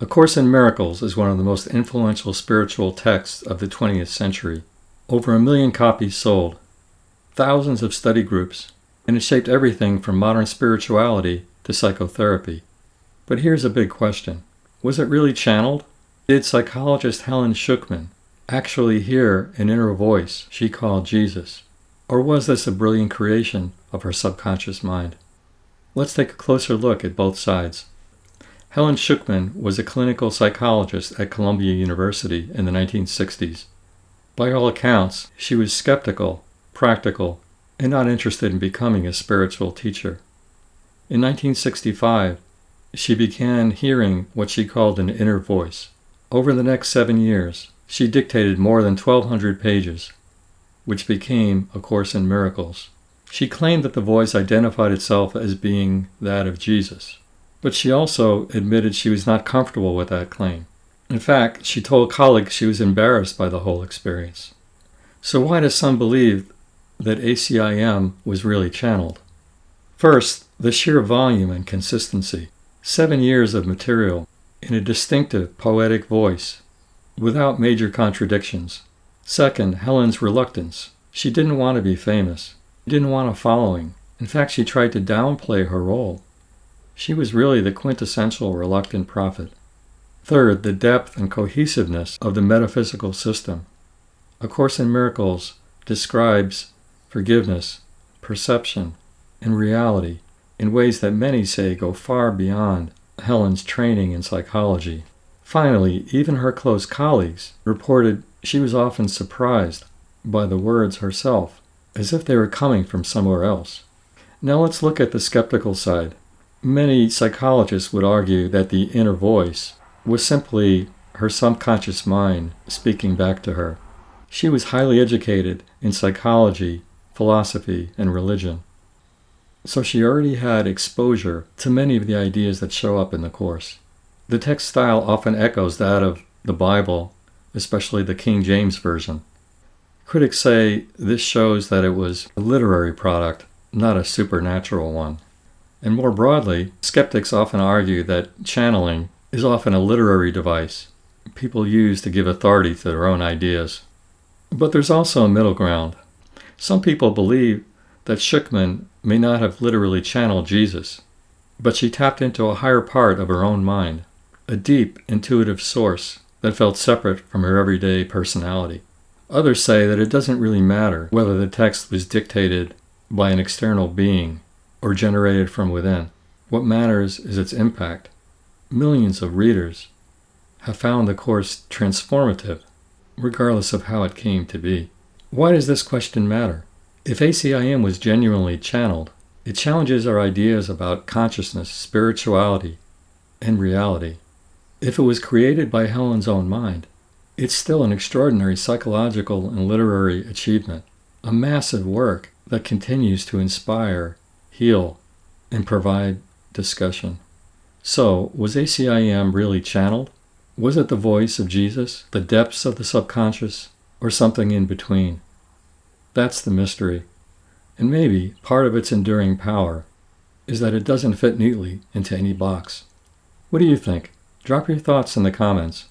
A Course in Miracles is one of the most influential spiritual texts of the 20th century. Over 1 million copies sold, thousands of study groups, and it shaped everything from modern spirituality to psychotherapy. But here's a big question. Was it really channeled? Did psychologist Helen Schucman actually hear an inner voice she called Jesus? Or was this a brilliant creation of her subconscious mind? Let's take a closer look at both sides. Helen Schucman was a clinical psychologist at Columbia University in the 1960s. By all accounts, she was skeptical, practical, and not interested in becoming a spiritual teacher. In 1965, she began hearing what she called an inner voice. Over the next 7 years, she dictated more than 1,200 pages, which became A Course in Miracles. She claimed that the voice identified itself as being that of Jesus. But she also admitted she was not comfortable with that claim. In fact, she told colleagues she was embarrassed by the whole experience. So why do some believe that ACIM was really channeled? First, the sheer volume and consistency. 7 years of material in a distinctive poetic voice, without major contradictions. Second, Helen's reluctance. She didn't want to be famous. She didn't want a following. In fact, she tried to downplay her role. She was really the quintessential reluctant prophet. Third, the depth and cohesiveness of the metaphysical system. A Course in Miracles describes forgiveness, perception, and reality in ways that many say go far beyond Helen's training in psychology. Finally, even her close colleagues reported she was often surprised by the words herself, as if they were coming from somewhere else. Now let's look at the skeptical side. Many psychologists would argue that the inner voice was simply her subconscious mind speaking back to her. She was highly educated in psychology, philosophy, and religion. So she already had exposure to many of the ideas that show up in the Course. The text style often echoes that of the Bible, especially the King James Version. Critics say this shows that it was a literary product, not a supernatural one. And more broadly, skeptics often argue that channeling is often a literary device people use to give authority to their own ideas. But there's also a middle ground. Some people believe that Schucman may not have literally channeled Jesus, but she tapped into a higher part of her own mind, a deep, intuitive source that felt separate from her everyday personality. Others say that it doesn't really matter whether the text was dictated by an external being or generated from within. What matters is its impact. Millions of readers have found the Course transformative, regardless of how it came to be. Why does this question matter? If ACIM was genuinely channeled, it challenges our ideas about consciousness, spirituality, and reality. If it was created by Helen's own mind, it's still an extraordinary psychological and literary achievement, a massive work that continues to inspire, heal, and provide discussion. So, was ACIM really channeled? Was it the voice of Jesus, the depths of the subconscious, or something in between? That's the mystery. And maybe part of its enduring power is that it doesn't fit neatly into any box. What do you think? Drop your thoughts in the comments.